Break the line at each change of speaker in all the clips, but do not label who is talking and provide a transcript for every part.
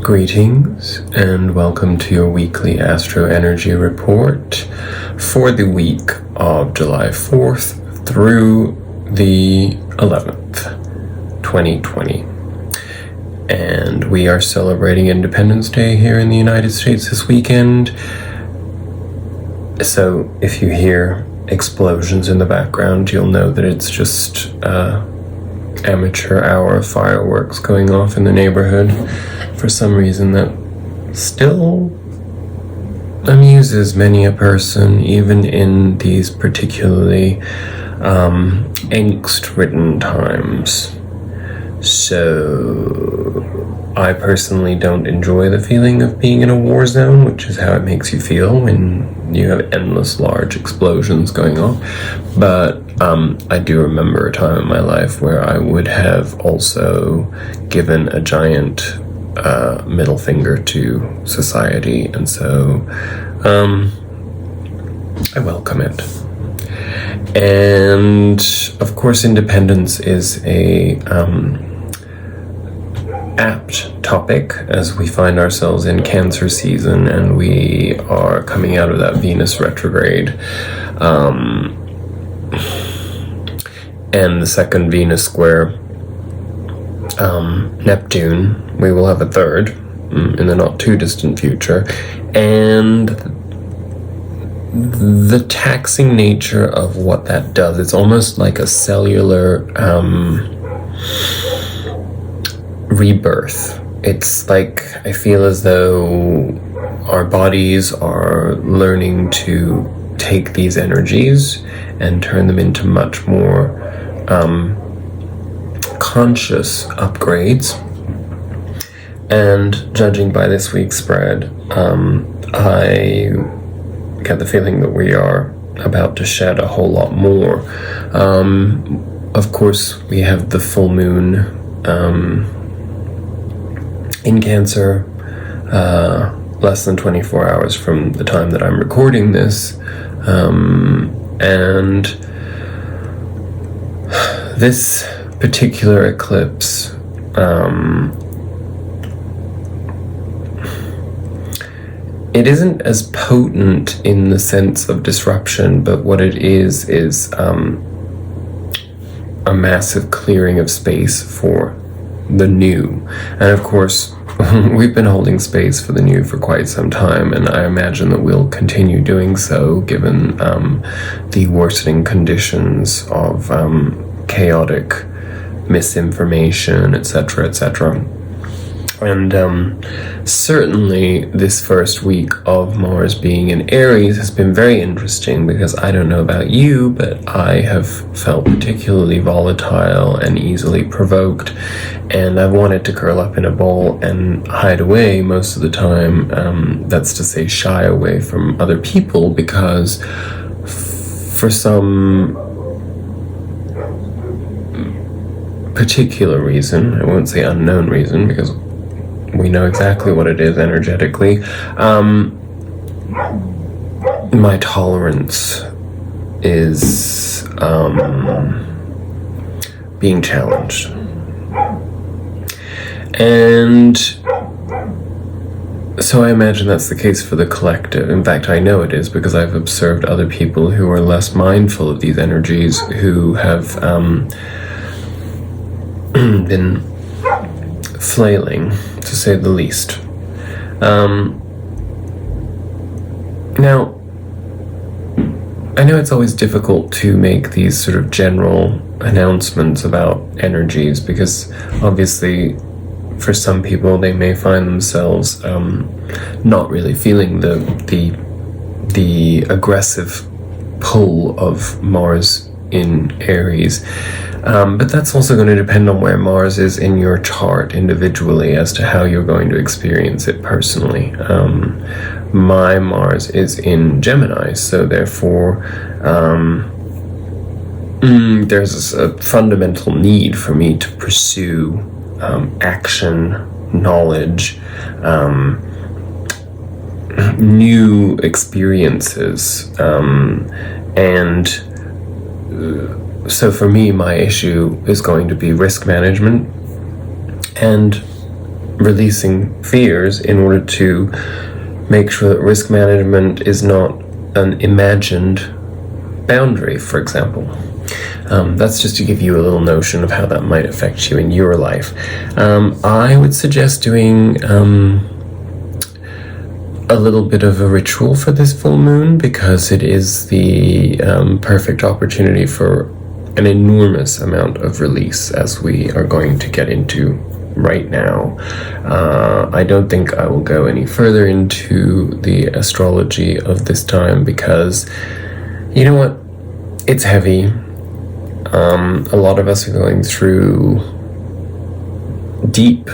Greetings and welcome to your weekly Astro-Energy report for the week of July 4th through the 11th, 2020. And we are celebrating Independence Day here in the United States this weekend. So if you hear explosions in the background, you'll know that it's just amateur hour of fireworks going off in the neighborhood. For some reason that still amuses many a person, even in these particularly angst-ridden times. So I personally don't enjoy the feeling of being in a war zone, which is how it makes you feel when you have endless large explosions going on. But I do remember a time in my life where I would have also given a giant middle finger to society, and so I welcome it. And of course, independence is a apt topic as we find ourselves in Cancer season and we are coming out of that Venus retrograde, and the second Venus square Neptune. We will have a third in the not too distant future, and the taxing nature of what that does, it's almost like a cellular rebirth. It's like I feel as though our bodies are learning to take these energies and turn them into much more conscious upgrades. And judging by this week's spread, I get the feeling that we are about to shed a whole lot more. Of course, we have the full moon in Cancer, less than 24 hours from the time that I'm recording this. And this particular eclipse it isn't as potent in the sense of disruption, but what it is a massive clearing of space for the new. And of course, we've been holding space for the new for quite some time, and I imagine that we'll continue doing so given the worsening conditions of chaotic misinformation, etc., etc. And certainly this first week of Mars being in Aries has been very interesting, because I don't know about you, but I have felt particularly volatile and easily provoked, and I've wanted to curl up in a ball and hide away most of the time. That's to say, shy away from other people, because for some particular reason, I won't say unknown reason, because we know exactly what it is energetically, my tolerance is being challenged. And so I imagine that's the case for the collective. In fact, I know it is, because I've observed other people who are less mindful of these energies, who have been flailing, to say the least. Now, I know it's always difficult to make these sort of general announcements about energies, because obviously for some people they may find themselves not really feeling the aggressive pull of Mars in Aries. But that's also going to depend on where Mars is in your chart individually as to how you're going to experience it personally. My Mars is in Gemini, so therefore there's a fundamental need for me to pursue action, knowledge, new experiences, and so for me, my issue is going to be risk management and releasing fears in order to make sure that risk management is not an imagined boundary, for example. That's just to give you a little notion of how that might affect you in your life. I would suggest doing a little bit of a ritual for this full moon, because it is the perfect opportunity for an enormous amount of release, as we are going to get into right now. I don't think I will go any further into the astrology of this time, because you know what? It's heavy. A lot of us are going through deep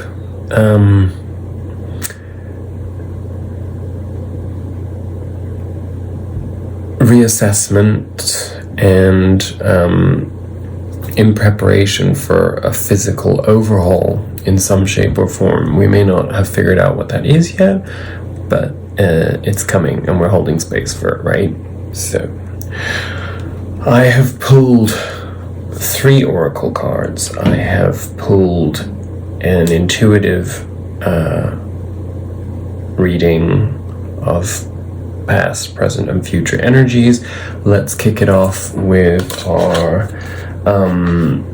reassessment and in preparation for a physical overhaul in some shape or form. We may not have figured out what that is yet, but it's coming and we're holding space for it, right? So I have pulled 3 oracle cards. I have pulled an intuitive reading of past, present, and future energies. Let's kick it off with our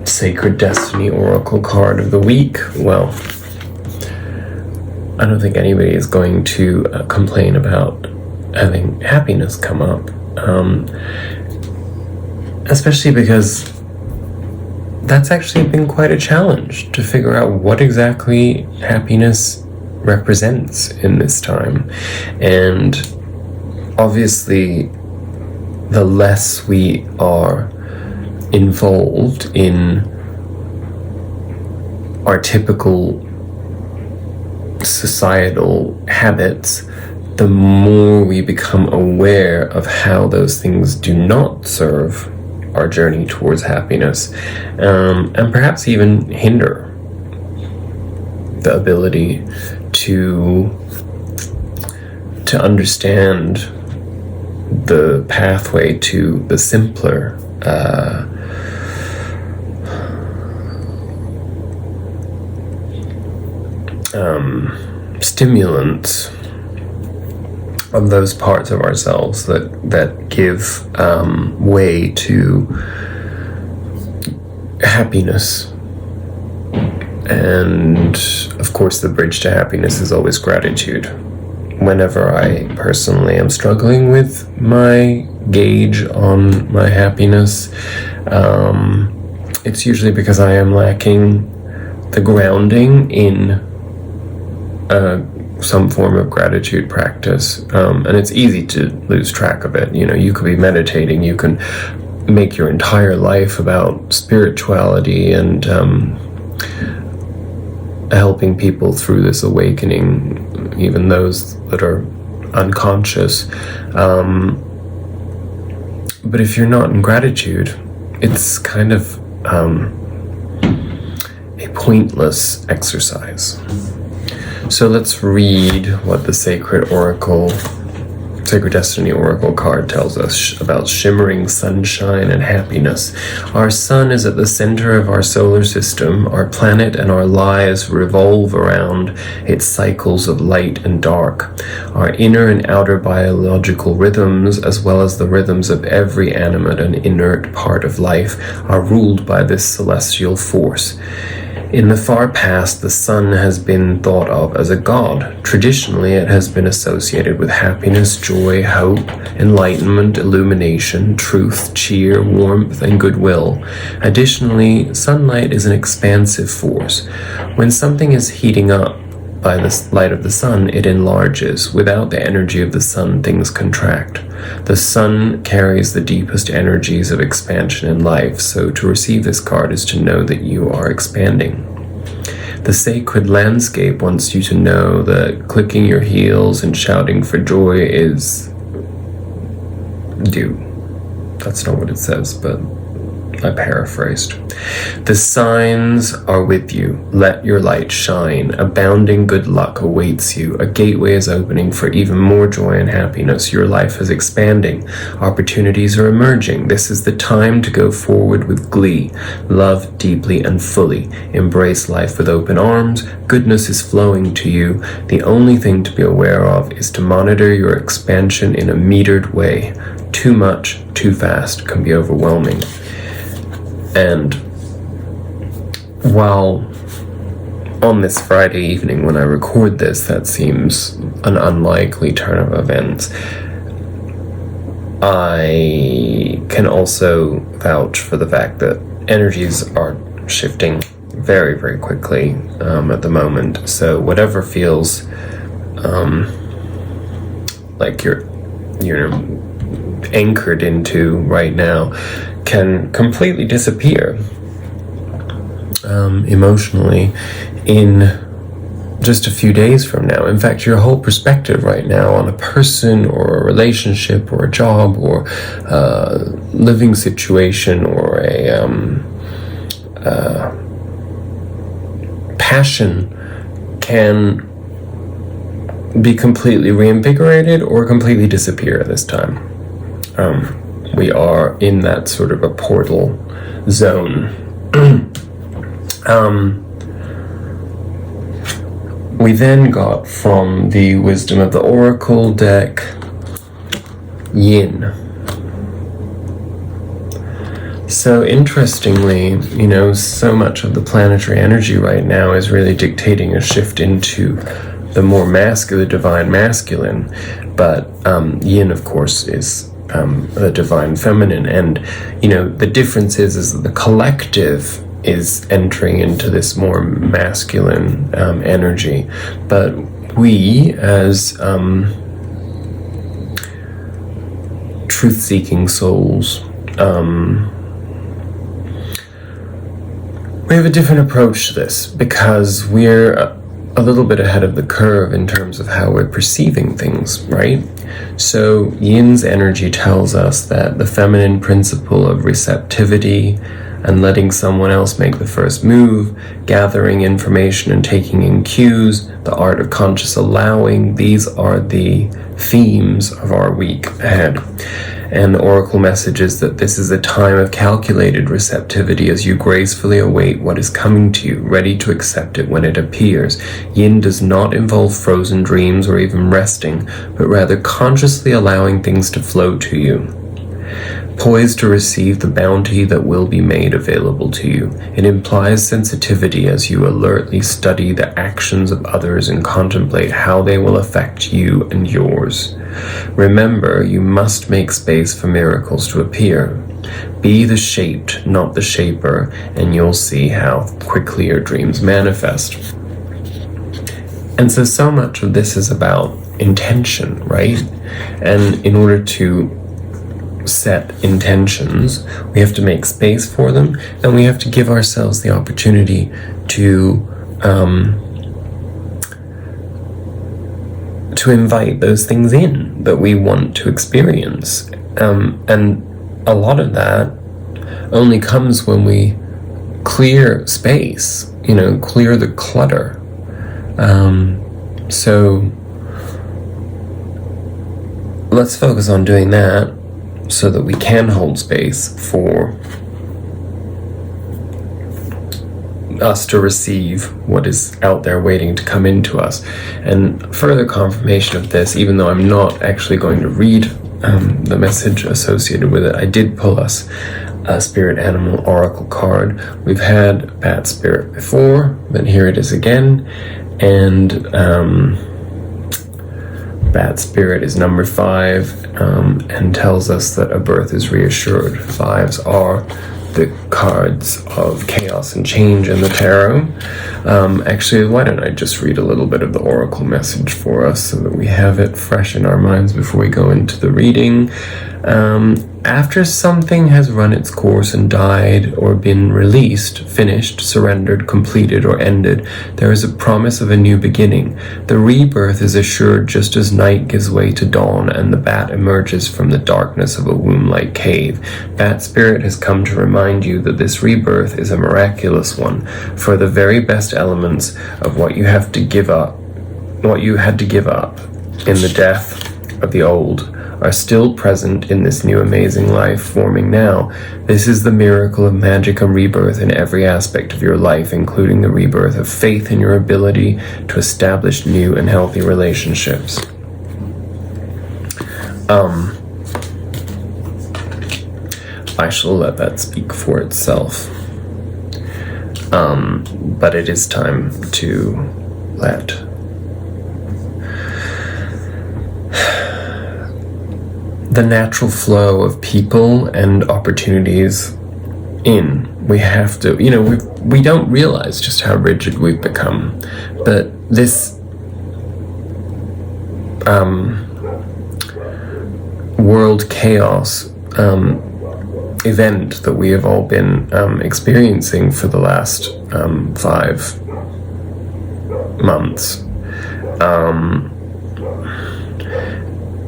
Sacred Destiny Oracle card of the week. Well, I don't think anybody is going to complain about having happiness come up, especially because that's actually been quite a challenge to figure out what exactly happiness represents in this time. And obviously, the less we are involved in our typical societal habits, the more we become aware of how those things do not serve our journey towards happiness, and perhaps even hinder the ability to understand the pathway to the simpler stimulants of those parts of ourselves that give way to happiness. And of course, the bridge to happiness is always gratitude. Whenever I personally am struggling with my gauge on my happiness, it's usually because I am lacking the grounding in some form of gratitude practice, and it's easy to lose track of it. You know, you could be meditating, you can make your entire life about spirituality and helping people through this awakening, even those that are unconscious. But if you're not in gratitude, it's kind of a pointless exercise. So let's read what the Sacred Destiny Oracle card tells us about shimmering sunshine and happiness. Our sun is at the center of our solar system. Our planet and our lives revolve around its cycles of light and dark. Our inner and outer biological rhythms, as well as the rhythms of every animate and inert part of life, are ruled by this celestial force. In the far past, the sun has been thought of as a god. Traditionally, it has been associated with happiness, joy, hope, enlightenment, illumination, truth, cheer, warmth, and goodwill. Additionally, sunlight is an expansive force. When something is heating up by the light of the sun, it enlarges. Without the energy of the sun, things contract. The sun carries the deepest energies of expansion in life, so to receive this card is to know that you are expanding. The sacred landscape wants you to know that clicking your heels and shouting for joy is due. That's not what it says, but I paraphrased. The signs are with you. Let your light shine. Abounding good luck awaits you. A gateway is opening for even more joy and happiness. Your life is expanding. Opportunities are emerging. This is the time to go forward with glee. Love deeply and fully. Embrace life with open arms. Goodness is flowing to you. The only thing to be aware of is to monitor your expansion in a metered way. Too much, too fast can be overwhelming. And while on this Friday evening when I record this, that seems an unlikely turn of events, I can also vouch for the fact that energies are shifting very, very quickly at the moment. So whatever feels like you're anchored into right now can completely disappear emotionally in just a few days from now. In fact, your whole perspective right now on a person or a relationship or a job or a living situation or a passion can be completely reinvigorated or completely disappear at this time. We are in that sort of a portal zone. We then got from the Wisdom of the Oracle deck, Yin. So interestingly, so much of the planetary energy right now is really dictating a shift into the more masculine, the divine masculine, but Yin, of course, is the divine feminine, and the difference is that the collective is entering into this more masculine energy, but we as truth-seeking souls, we have a different approach to this because we're a little bit ahead of the curve in terms of how we're perceiving things, right? So Yin's energy tells us that the feminine principle of receptivity and letting someone else make the first move, gathering information and taking in cues, the art of conscious allowing, these are the themes of our week ahead. And the oracle message is that this is a time of calculated receptivity as you gracefully await what is coming to you, ready to accept it when it appears. Yin does not involve frozen dreams or even resting, but rather consciously allowing things to flow to you, poised to receive the bounty that will be made available to you. It implies sensitivity as you alertly study the actions of others and contemplate how they will affect you and yours. Remember, you must make space for miracles to appear. Be the shaped, not the shaper, and you'll see how quickly your dreams manifest. And so much of this is about intention, right? And in order to set intentions, we have to make space for them, and we have to give ourselves the opportunity to invite those things in that we want to experience. And a lot of that only comes when we clear space, clear the clutter. So let's focus on doing that, so that we can hold space for us to receive what is out there waiting to come into us. And further confirmation of this, even though I'm not actually going to read the message associated with it, I did pull us a spirit animal oracle card. We've had Bat Spirit before, but here it is again. And Bat Spirit is number 5, and tells us that a birth is reassured. 5s are the cards of chaos and change in the tarot. Actually, why don't I just read a little bit of the oracle message for us so that we have it fresh in our minds before we go into the reading. after something has run its course and died or been released, finished, surrendered, completed, or ended, there is a promise of a new beginning. The rebirth is assured just as night gives way to dawn and the bat emerges from the darkness of a womb-like cave. Bat Spirit has come to remind you that this rebirth is a miraculous one, for the very best elements of what you have to give up, what you had to give up in the death of the old, are still present in this new amazing life forming now. This is the miracle of magic and rebirth in every aspect of your life, including the rebirth of faith in your ability to establish new and healthy relationships. I shall let that speak for itself. But it is time to let the natural flow of people and opportunities in. We have to, we don't realize just how rigid we've become, but this world chaos event that we have all been experiencing for the last 5 months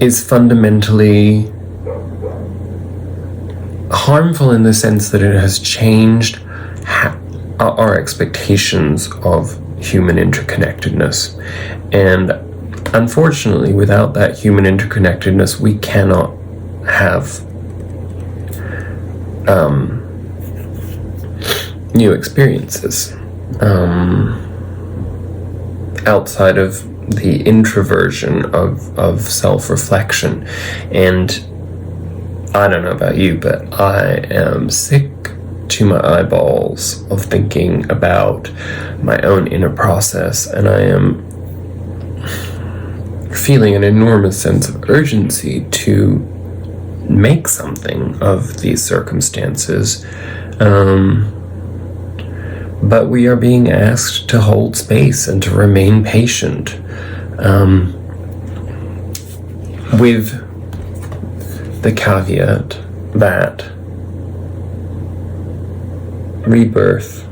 is fundamentally harmful in the sense that it has changed our expectations of human interconnectedness. And unfortunately, without that human interconnectedness, we cannot have new experiences outside of the introversion of self-reflection. And I don't know about you, but I am sick to my eyeballs of thinking about my own inner process, and I am feeling an enormous sense of urgency to make something of these circumstances. But we are being asked to hold space and to remain patient, with the caveat that rebirth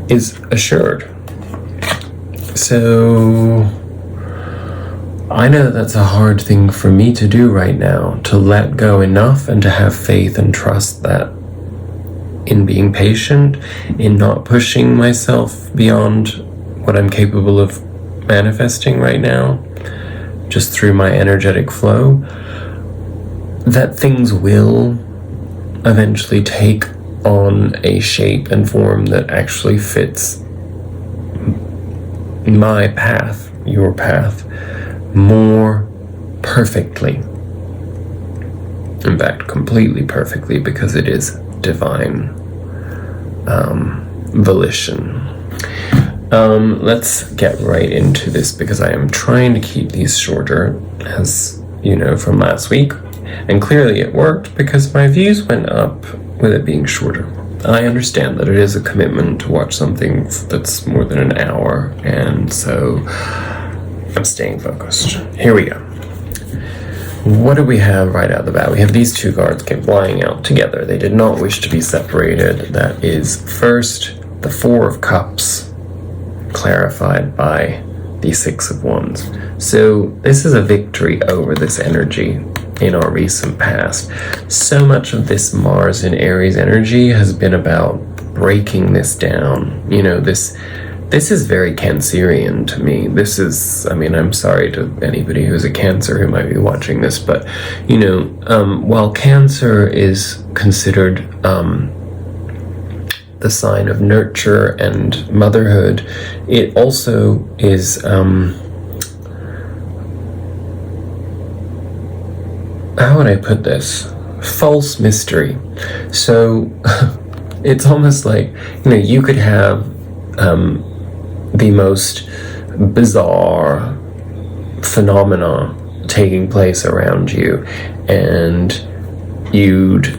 is assured. So I know that's a hard thing for me to do right now, to let go enough and to have faith and trust that in being patient, in not pushing myself beyond what I'm capable of manifesting right now, just through my energetic flow, that things will eventually take on a shape and form that actually fits my path, your path, more perfectly. In fact, completely perfectly, because it is divine volition. Let's get right into this, because I am trying to keep these shorter, as you know from last week, and clearly it worked because my views went up with it being shorter. I understand that it is a commitment to watch something that's more than an hour, and so I'm staying focused. Here we go. What do we have right out of the bat? We have these two cards came flying out together. They did not wish to be separated. That is, first, the Four of Cups, clarified by the Six of Wands. So this is a victory over this energy in our recent past. So much of this Mars in Aries energy has been about breaking this down. This is very Cancerian to me. This is, I'm sorry to anybody who's a Cancer who might be watching this, but, while Cancer is considered the sign of nurture and motherhood, it also is, how would I put this? False mystery. So, it's almost like, you could have, the most bizarre phenomena taking place around you, and you'd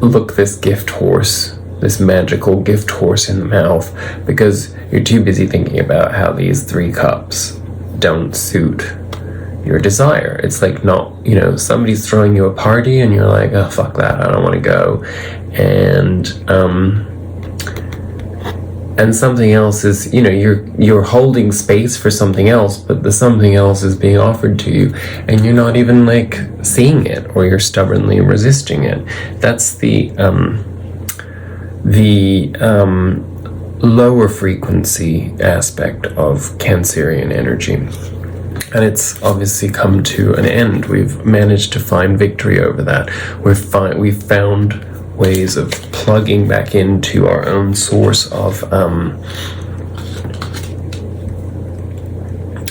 look this gift horse, this magical gift horse in the mouth, because you're too busy thinking about how these 3 cups don't suit your desire. It's like not, you know, somebody's throwing you a party and you're like, oh, fuck that, I don't want to go. And something else is, you know, you're holding space for something else, but the something else is being offered to you and you're not even like seeing it, or you're stubbornly resisting it. That's the lower frequency aspect of Cancerian energy. And it's obviously come to an end. We've managed to find victory over that. We've found ways of plugging back into our own source of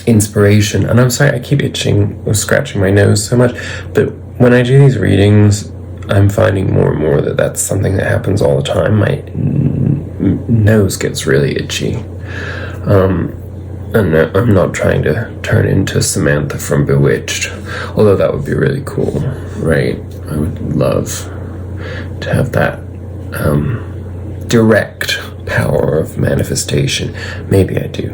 inspiration. And I'm sorry, I keep itching or scratching my nose so much, but when I do these readings, I'm finding more and more that that's something that happens all the time. My nose gets really itchy. And I'm not trying to turn into Samantha from Bewitched, although that would be really cool, right? I would love to have that direct power of manifestation. Maybe I do.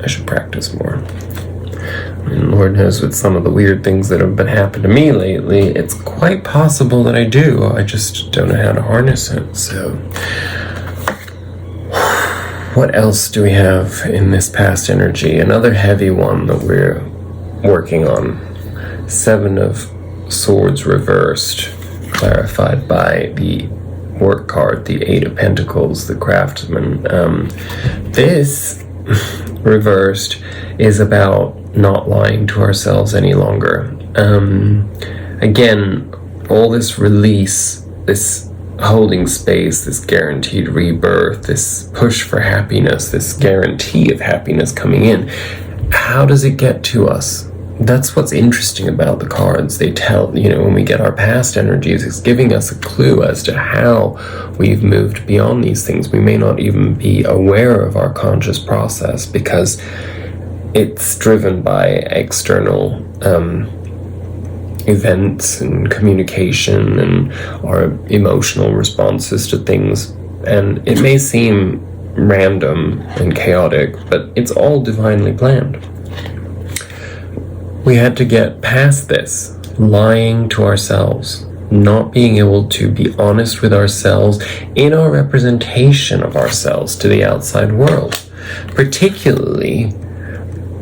I should practice more. I mean, Lord knows with some of the weird things that have been happening to me lately, it's quite possible that I do. I just don't know how to harness it. So what else do we have in this past energy? Another heavy one that we're working on. 7 of Swords reversed, clarified by the work card, the 8 of Pentacles, the Craftsman. This reversed is about not lying to ourselves any longer. Again, all this release, this holding space, this guaranteed rebirth, this push for happiness, this guarantee of happiness coming in, how does it get to us? That's what's interesting about the cards. They tell, you know, when we get our past energies, it's giving us a clue as to how we've moved beyond these things. We may not even be aware of our conscious process because it's driven by external events and communication and our emotional responses to things. And it may seem random and chaotic, but it's all divinely planned. We had to get past this, lying to ourselves, not being able to be honest with ourselves in our representation of ourselves to the outside world, particularly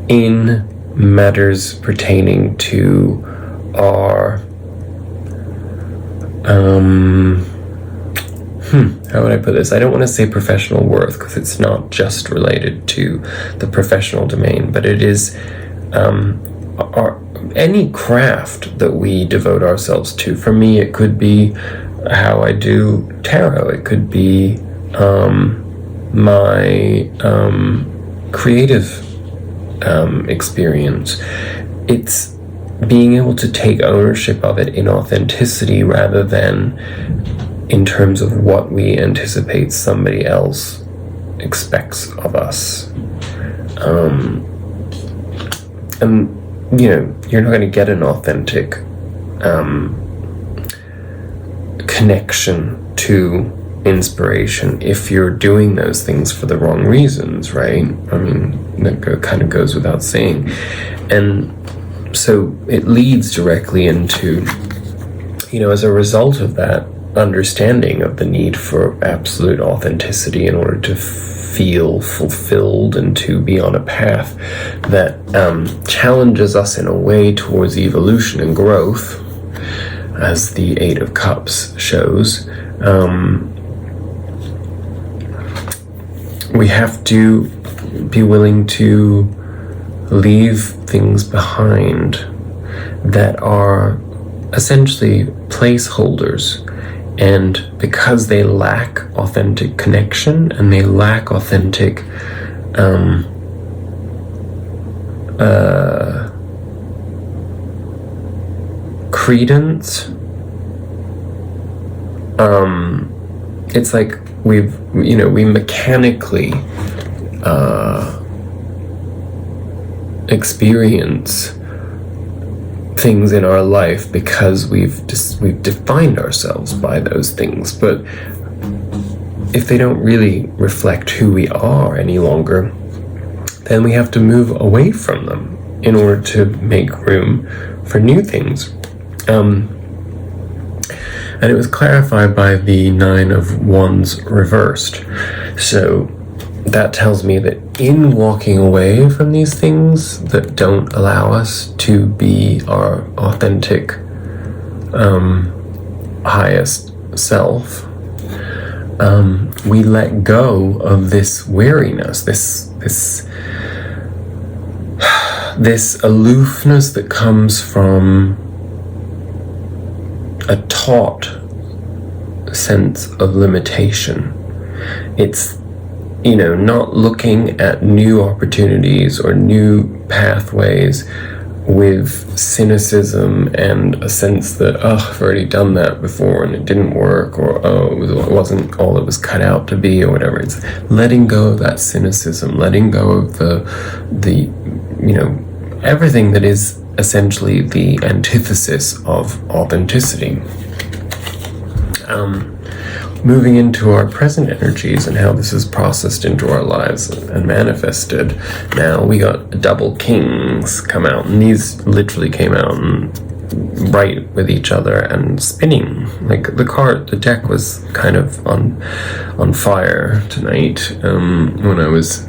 in matters pertaining to our how would I put this? I don't want to say professional worth, because it's not just related to the professional domain, but it is any craft that we devote ourselves to. For me, it could be how I do tarot. It could be my creative experience. It's being able to take ownership of it in authenticity rather than in terms of what we anticipate somebody else expects of us. And you know, you're not going to get an authentic connection to inspiration if you're doing those things for the wrong reasons, right? I mean, that kind of goes without saying. And so it leads directly into, you know, as a result of that understanding of the need for absolute authenticity in order to feel fulfilled and to be on a path that challenges us in a way towards evolution and growth, as the 8 of Cups shows. We have to be willing to leave things behind that are essentially placeholders. And because they lack authentic connection and they lack authentic credence, it's like we mechanically experience things in our life because we've defined ourselves by those things. But if they don't really reflect who we are any longer, then we have to move away from them. in order to make room for new things. And it was clarified by the 9 of Wands reversed. So that tells me that in walking away from these things that don't allow us to be our authentic, highest self, we let go of this weariness, this aloofness that comes from a taught sense of limitation. It's, not looking at new opportunities or new pathways with cynicism and a sense that, I've already done that before and it didn't work, or, it wasn't all it was cut out to be, or whatever. It's letting go of that cynicism, letting go of the everything that is essentially the antithesis of authenticity. Moving into our present energies and how this is processed into our lives and manifested. Now we got double kings come out, and these literally came out and right with each other and spinning. Like the deck was kind of on fire tonight when I was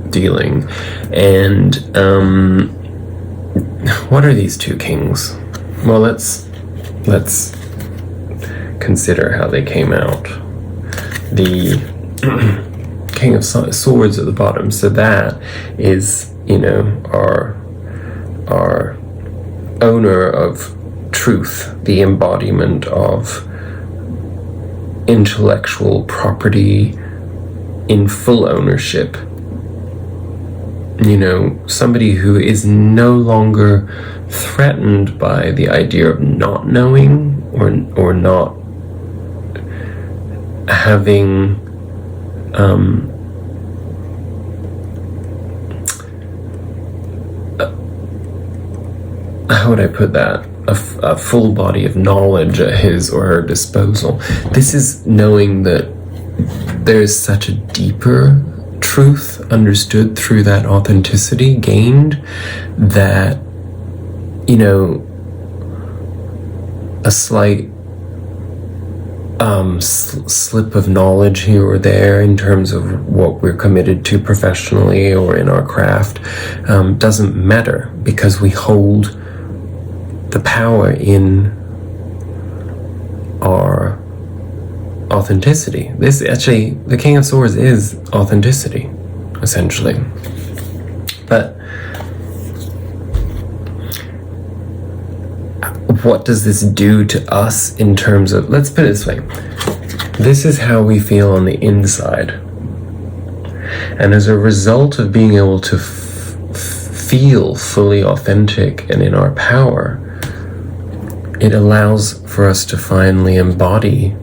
dealing. And what are these two kings? Well, let's consider how they came out. The King of Swords at the bottom, so that is, our owner of truth, the embodiment of intellectual property in full ownership. Somebody who is no longer threatened by the idea of not knowing or not having how would I put that? A full body of knowledge at his or her disposal. This is knowing that there's such a deeper truth understood through that authenticity gained that, a slight slip of knowledge here or there in terms of what we're committed to professionally or in our craft doesn't matter, because we hold the power in our authenticity. This actually, the King of Swords is authenticity, essentially. But what does this do to us in terms of, let's put it this way, this is how we feel on the inside. And as a result of being able to feel fully authentic and in our power, it allows for us to finally embody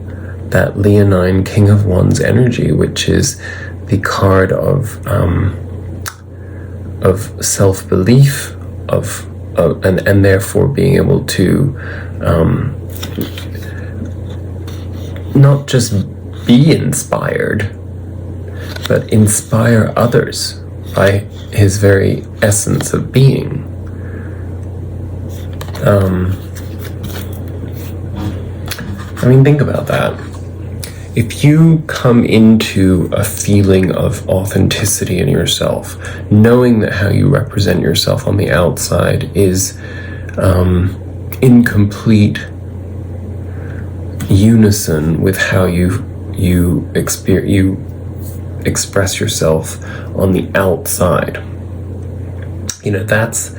that Leonine King of Wands energy, which is the card of self-belief, and therefore being able to not just be inspired, but inspire others by his very essence of being. Think about that. If you come into a feeling of authenticity in yourself, knowing that how you represent yourself on the outside is in complete unison with how you express yourself on the outside, that's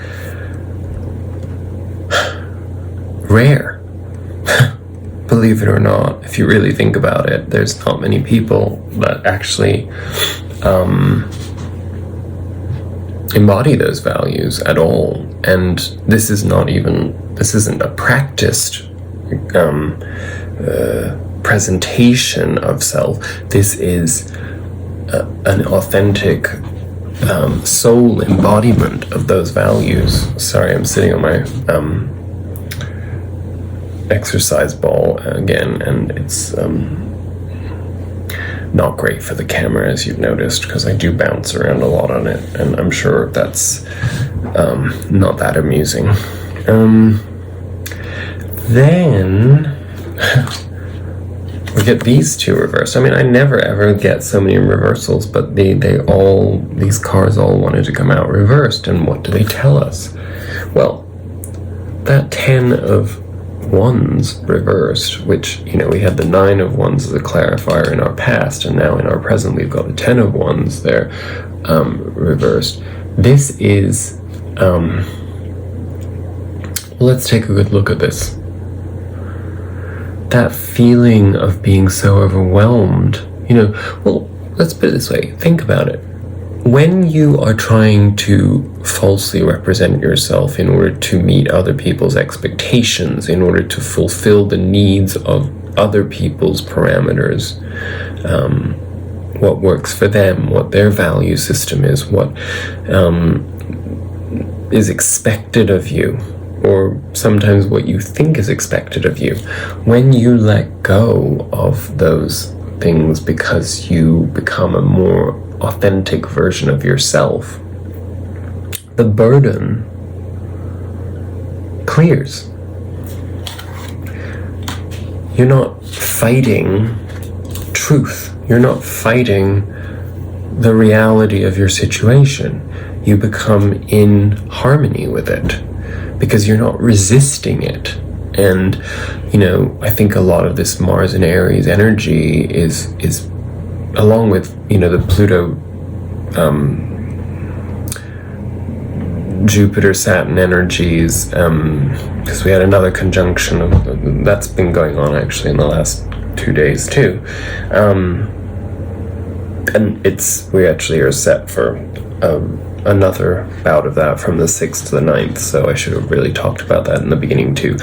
rare. Believe it or not, if you really think about it, there's not many people that actually embody those values at all. And this isn't a practiced presentation of self. This is an authentic soul embodiment of those values. Sorry, I'm sitting on my exercise ball again, and it's not great for the camera, as you've noticed, because I do bounce around a lot on it, and I'm sure that's not that amusing. Then we get these two reversed. I mean, I never ever get so many reversals, but these cards all wanted to come out reversed. And what do they tell us? Well, that 10 of Wands reversed, which, we had the 9 of Wands as a clarifier in our past, and now in our present we've got the 10 of Wands there reversed. This is, let's take a good look at this. That feeling of being so overwhelmed, let's put it this way, think about it. When you are trying to falsely represent yourself in order to meet other people's expectations, in order to fulfill the needs of other people's parameters, what works for them, what their value system is, what is expected of you, or sometimes what you think is expected of you. When you let go of those things because you become a more authentic version of yourself, the burden clears. You're not fighting truth. You're not fighting the reality of your situation. You become in harmony with it because you're not resisting it. And, I think a lot of this Mars and Aries energy is along with, the Pluto, Jupiter, Saturn energies, because we had another conjunction that's been going on actually in the last 2 days too. And we actually are set for another bout of that from the 6th to the 9th, so I should have really talked about that in the beginning too.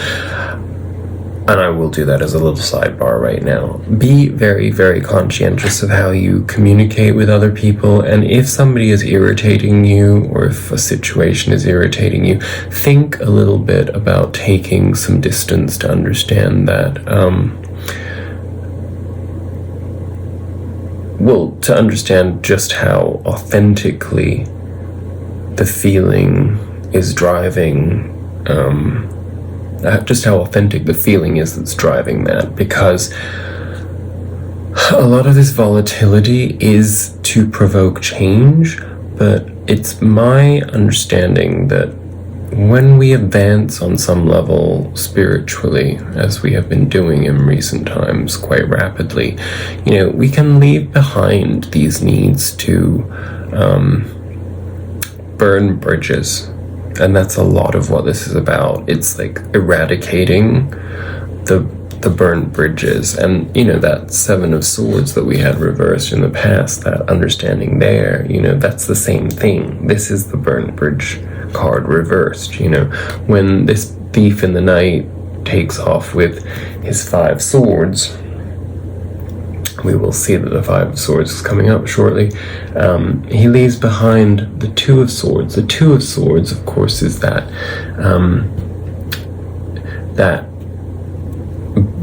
And I will do that as a little sidebar right now. Be very, very conscientious of how you communicate with other people, and if somebody is irritating you, or if a situation is irritating you, think a little bit about taking some distance to understand that, to understand just how authentically the feeling is driving, just how authentic the feeling is that's driving that, because a lot of this volatility is to provoke change, but it's my understanding that when we advance on some level spiritually, as we have been doing in recent times quite rapidly, we can leave behind these needs to burn bridges. And that's a lot of what this is about. It's like eradicating the burnt bridges. And, that 7 of Swords that we had reversed in the past, that understanding there, that's the same thing. This is the burnt bridge card reversed. When this thief in the night takes off with his 5 swords, we will see that the 5 of Swords is coming up shortly. He leaves behind the 2 of Swords. The 2 of Swords, of course, is that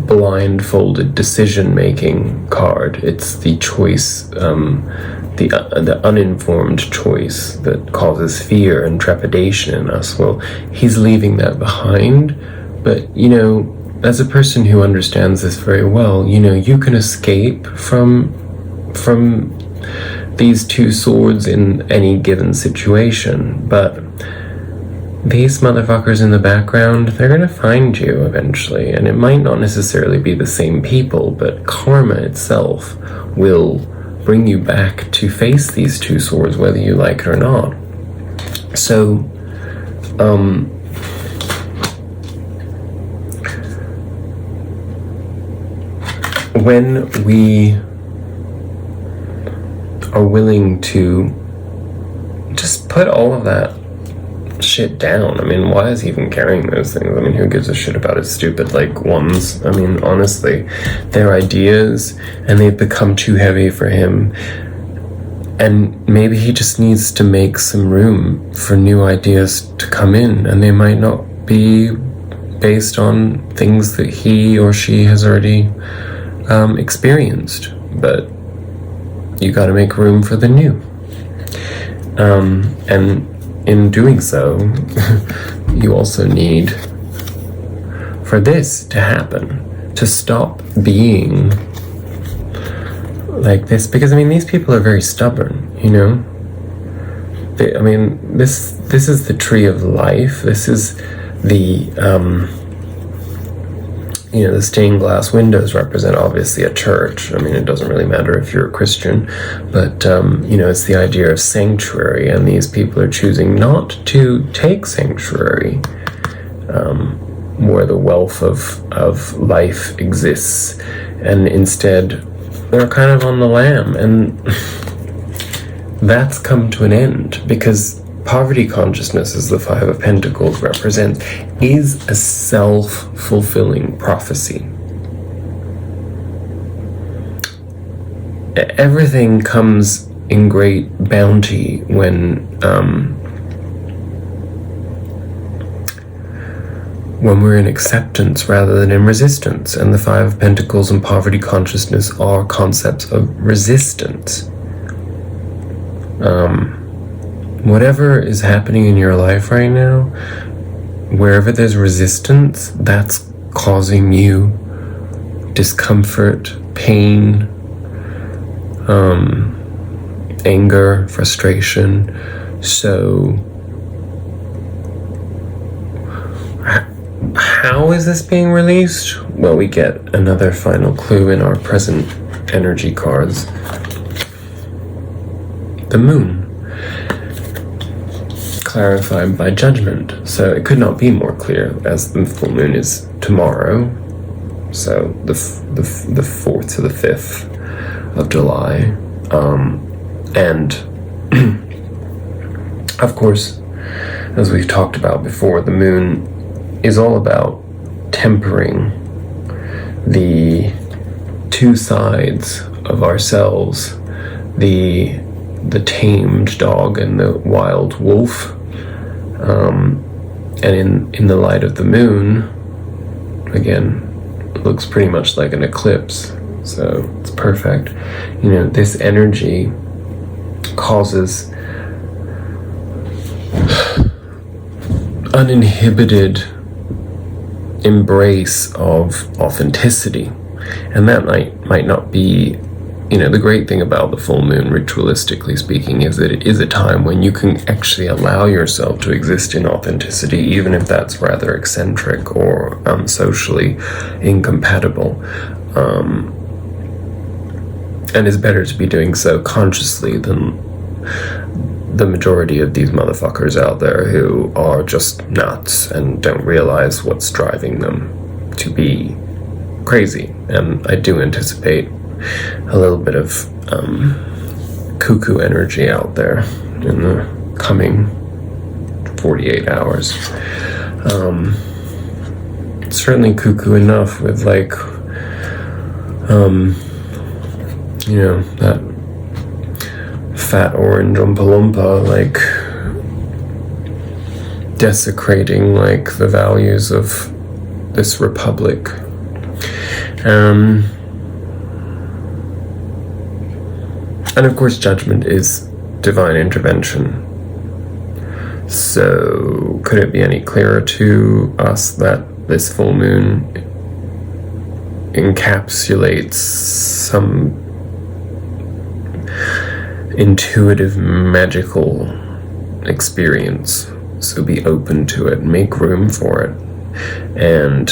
blindfolded decision-making card. It's the choice, the uninformed choice that causes fear and trepidation in us. Well, he's leaving that behind, but as a person who understands this very well, you can escape from these 2 swords in any given situation, but these motherfuckers in the background, they're gonna find you eventually, and it might not necessarily be the same people, but karma itself will bring you back to face these 2 swords, whether you like it or not. So, when we are willing to just put all of that shit down, why is he even carrying those things? Who gives a shit about his stupid, ones? Honestly, they're ideas, and they've become too heavy for him, and maybe he just needs to make some room for new ideas to come in, and they might not be based on things that he or she has already experienced, but you got to make room for the new. And in doing so, you also need for this to happen, to stop being like this. Because, I mean, these people are very stubborn, you know? I mean, this is the tree of life. This is the, you know, the stained glass windows represent obviously a church. I mean, it doesn't really matter if you're a Christian, but, you know, it's the idea of sanctuary, and these people are choosing not to take sanctuary, where the wealth of life exists, and instead they're kind of on the lam, and that's come to an end, because poverty consciousness, as the Five of Pentacles represents, is a self-fulfilling prophecy. Everything comes in great bounty when we're in acceptance rather than in resistance. And the Five of Pentacles and poverty consciousness are concepts of resistance. Whatever is happening in your life right now, wherever there's resistance, that's causing you discomfort, pain, anger, frustration. So how is this being released? Well, we get another final clue in our present energy cards. The moon. Clarified by judgment. So it could not be more clear, as the full moon is tomorrow. So the 4th to the 5th of July. And of course, as we've talked about before, the moon is all about tempering the two sides of ourselves, the tamed dog and the wild wolf. And in the light of the moon, again, it looks pretty much like an eclipse, so it's perfect. You know, this energy causes uninhibited embrace of authenticity, and that might not be, you know, the great thing about the full moon, ritualistically speaking, is that it is a time when you can actually allow yourself to exist in authenticity, even if that's rather eccentric or socially incompatible. And it's better to be doing so consciously than the majority of these motherfuckers out there who are just nuts and don't realize what's driving them to be crazy. And I do anticipate a little bit of cuckoo energy out there in the coming 48 hours. It's certainly cuckoo enough with, like, you know, that fat orange Oompa Loompa, like, desecrating, like, the values of this republic. And of course, judgment is divine intervention. So, could it be any clearer to us that this full moon encapsulates some intuitive, magical experience? So be open to it, make room for it. And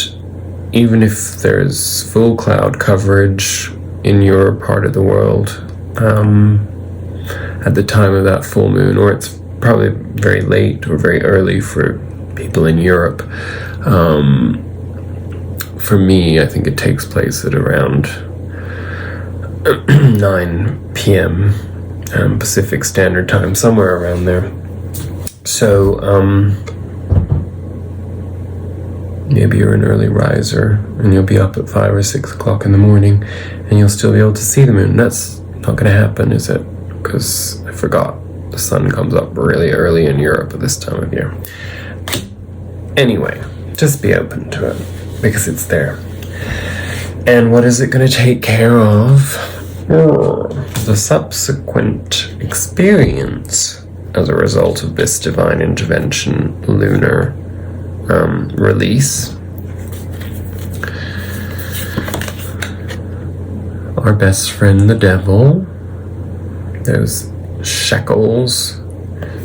even if there's full cloud coverage in your part of the world, at the time of that full moon, or it's probably very late or very early for people in Europe. For me, I think it takes place at around 9 p.m. Pacific Standard Time, somewhere around there. So, maybe you're an early riser and you'll be up at 5 or 6 o'clock in the morning and you'll still be able to see the moon. That's not going to happen, is it? Because I forgot. The sun comes up really early in Europe at this time of year. Anyway, just be open to it, because it's there. And what is it going to take care of? The subsequent experience as a result of this divine intervention, lunar release. Our best friend, the devil, those shackles,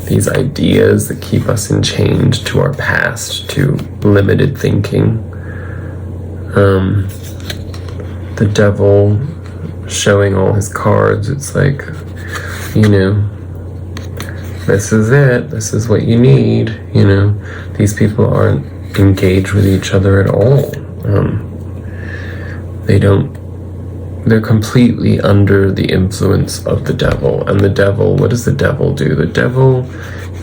these ideas that keep us enchained to our past, to limited thinking. The devil showing all his cards, it's like, you know, this is it, this is what you need, you know. These people aren't engaged with each other at all. They're completely under the influence of the devil. And the devil, what does the devil do? The devil,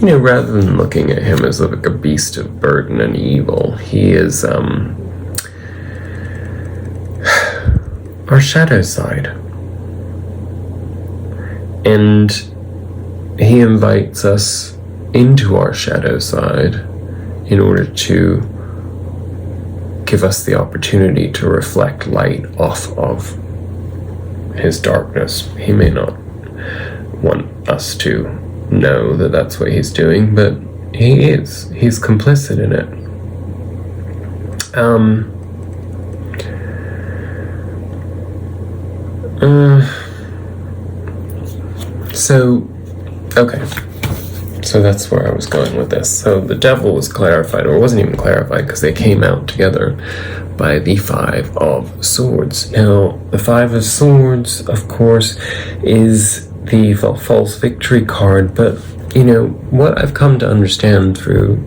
you know, rather than looking at him as like a beast of burden and evil, he is our shadow side. And he invites us into our shadow side in order to give us the opportunity to reflect light off of his darkness. He may not want us to know that that's what he's doing, but he is. He's complicit in it. So that's where I was going with this. So the devil was clarified, or it wasn't even clarified, because they came out together by the Five of Swords. Now, the Five of Swords, of course, is the false victory card, but, you know, what I've come to understand through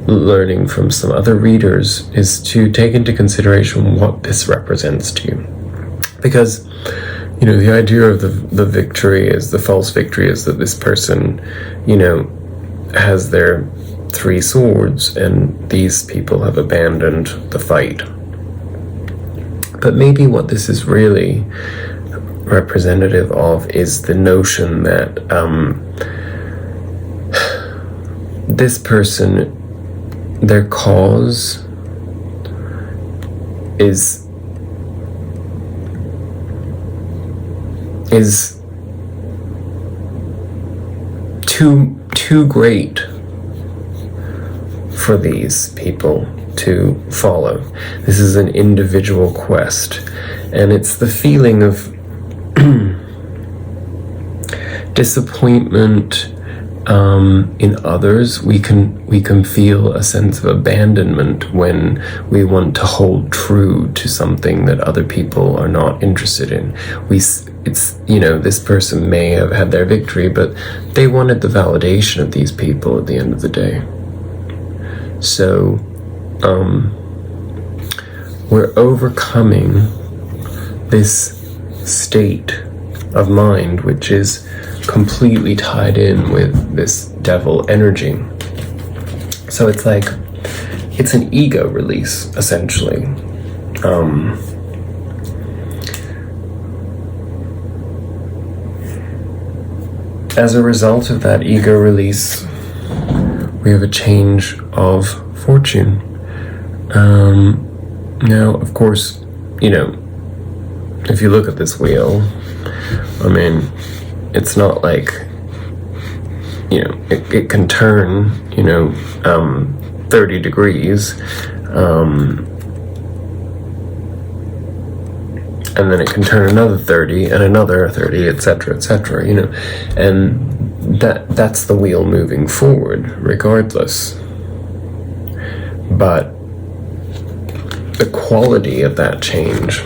learning from some other readers is to take into consideration what this represents to you. Because, you know, the idea of the victory is, the false victory is that this person, you know, has their 3 swords and these people have abandoned the fight. But maybe what this is really representative of is the notion that this person, their cause is too great for these people to follow. This is an individual quest, and it's the feeling of disappointment in others. We can feel a sense of abandonment when we want to hold true to something that other people are not interested in. It's, you know, this person may have had their victory, but they wanted the validation of these people at the end of the day. So we're overcoming this state of mind which is completely tied in with this devil energy. So it's like, it's an ego release, essentially. As a result of that ego release, we have a change of fortune. Now, of course, you know, if you look at this wheel, I mean, it's not like, you know, it can turn, you know, 30 degrees, and then it can turn another 30 and another 30, etc., etc., you know, and that's the wheel moving forward regardless. But the quality of that change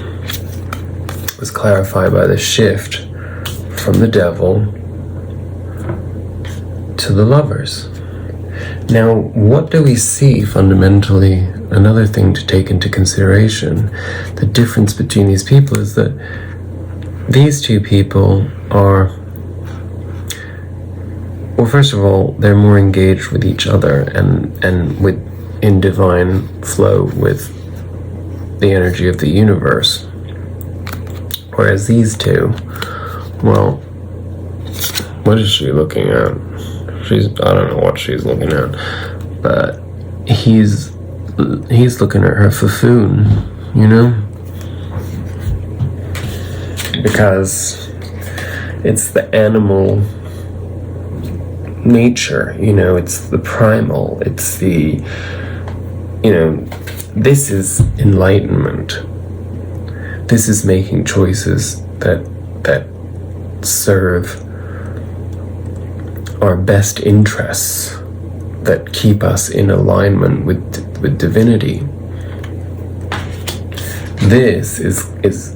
was clarified by the shift from the devil to the lovers. Now, what do we see fundamentally? Another thing to take into consideration, the difference between these people is that these two people are, well, first of all, they're more engaged with each other and with in divine flow with the energy of the universe. Whereas these two, well, what is she looking at? I don't know what she's looking at, but he's looking at her fuffoon, you know? Because it's the animal nature, it's the primal, it's the, this is enlightenment. This is making choices that serve our best interests, that keep us in alignment with divinity. This is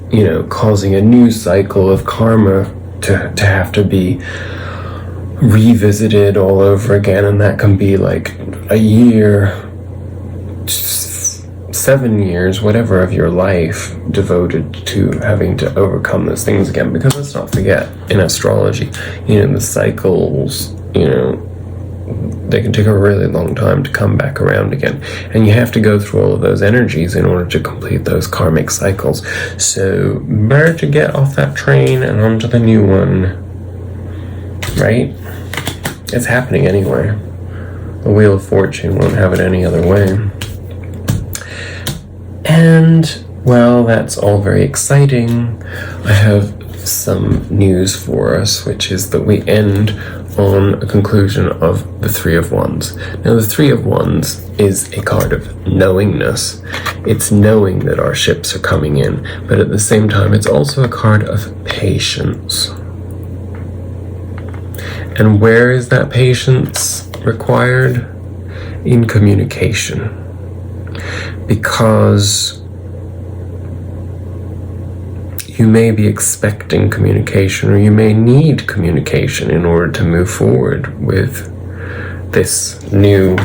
causing a new cycle of karma to have to be revisited all over again, and that can be like a year, 7 years, whatever of your life devoted to having to overcome those things again. Because let's not forget, in astrology, the cycles, they can take a really long time to come back around again. And you have to go through all of those energies in order to complete those karmic cycles. So better to get off that train and onto the new one, right? It's happening anyway. The Wheel of Fortune won't have it any other way. And, well, that's all very exciting. I have some news for us, which is that we end on a conclusion of the Three of Wands. Now, the Three of Wands is a card of knowingness. It's knowing that our ships are coming in, but at the same time, it's also a card of patience. And where is that patience required? In communication. Because you may be expecting communication, or you may need communication in order to move forward with this new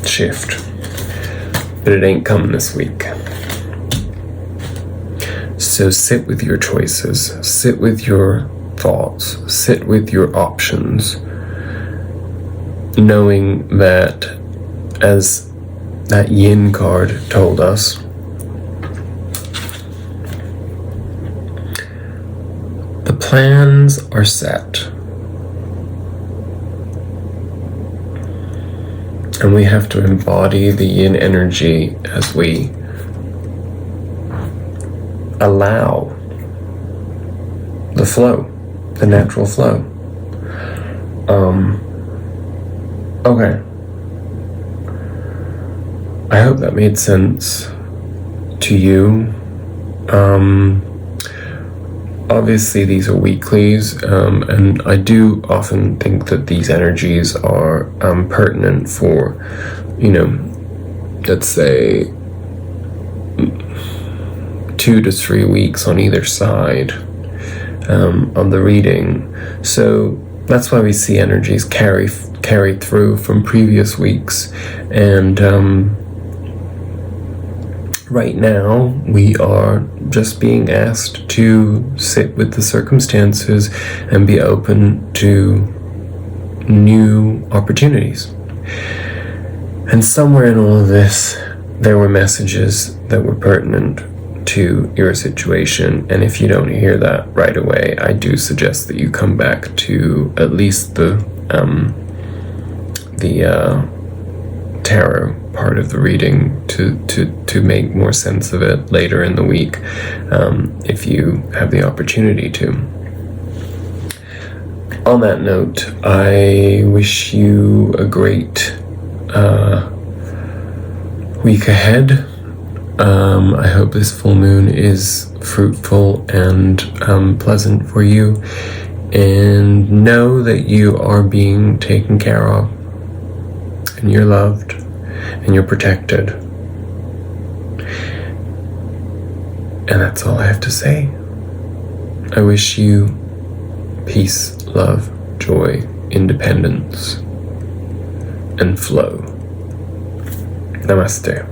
shift. But it ain't coming this week. So sit with your choices, sit with your thoughts, sit with your options, knowing that, as that yin card told us, the plans are set, and we have to embody the yin energy as we allow the flow, the natural flow. Okay. I hope that made sense to you. Obviously these are weeklies, and I do often think that these energies are pertinent for, let's say 2 to 3 weeks on either side on the reading. So that's why we see energies carry through from previous weeks. And right now we are just being asked to sit with the circumstances and be open to new opportunities. And somewhere in all of this, there were messages that were pertinent to your situation. And if you don't hear that right away, I do suggest that you come back to at least the tarot part of the reading to make more sense of it later in the week, if you have the opportunity to. On that note, I wish you a great week ahead. I hope this full moon is fruitful and pleasant for you, and know that you are being taken care of, and you're loved, and you're protected. And that's all I have to say. I wish you peace, love, joy, independence, and flow. Namaste.